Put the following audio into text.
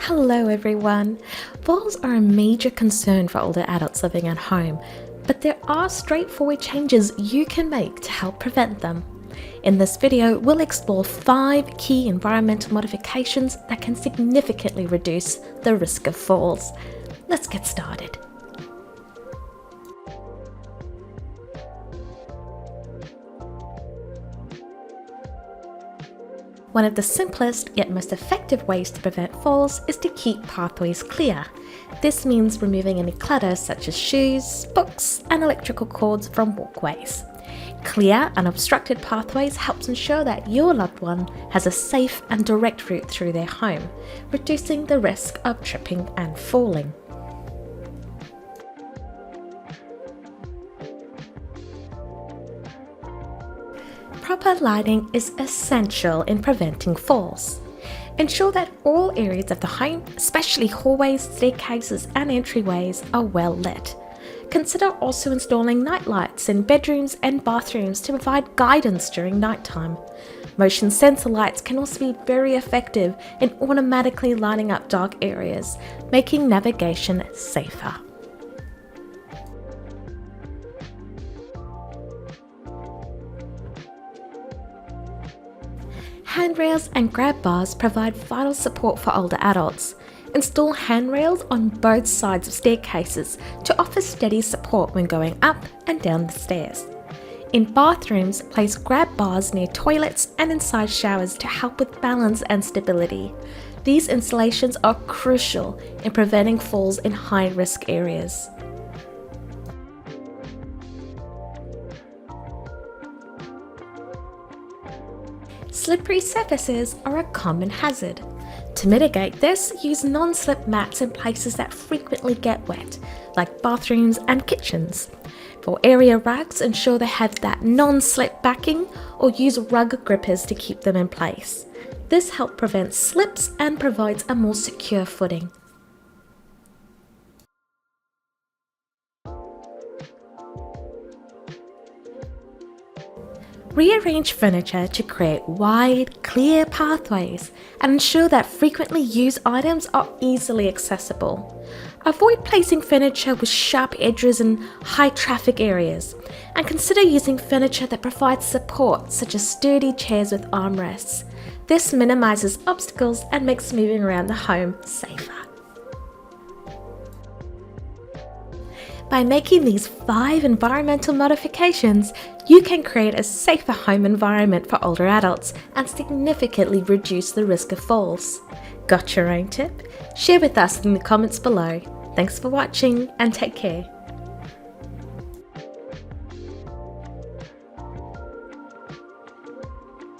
Hello everyone! Falls are a major concern for older adults living at home, but there are straightforward changes you can make to help prevent them. In this video, we'll explore 5 key environmental modifications that can significantly reduce the risk of falls. Let's get started. One of the simplest yet most effective ways to prevent falls is to keep pathways clear. This means removing any clutter such as shoes, books, and electrical cords from walkways. Clear, unobstructed pathways helps ensure that your loved one has a safe and direct route through their home, reducing the risk of tripping and falling. Proper lighting is essential in preventing falls. Ensure that all areas of the home, especially hallways, staircases, and entryways, are well lit. Consider also installing night lights in bedrooms and bathrooms to provide guidance during nighttime. Motion sensor lights can also be very effective in automatically lighting up dark areas, making navigation safer. Handrails and grab bars provide vital support for older adults. Install handrails on both sides of staircases to offer steady support when going up and down the stairs. In bathrooms, place grab bars near toilets and inside showers to help with balance and stability. These installations are crucial in preventing falls in high-risk areas. Slippery surfaces are a common hazard. To mitigate this, use non-slip mats in places that frequently get wet, like bathrooms and kitchens. For area rugs, ensure they have that non-slip backing or use rug grippers to keep them in place. This helps prevent slips and provides a more secure footing. Rearrange furniture to create wide, clear pathways and ensure that frequently used items are easily accessible. Avoid placing furniture with sharp edges in high traffic areas, and consider using furniture that provides support, such as sturdy chairs with armrests. This minimizes obstacles and makes moving around the home safer. By making these 5 environmental modifications, you can create a safer home environment for older adults and significantly reduce the risk of falls. Got your own tip? Share with us in the comments below. Thanks for watching and take care.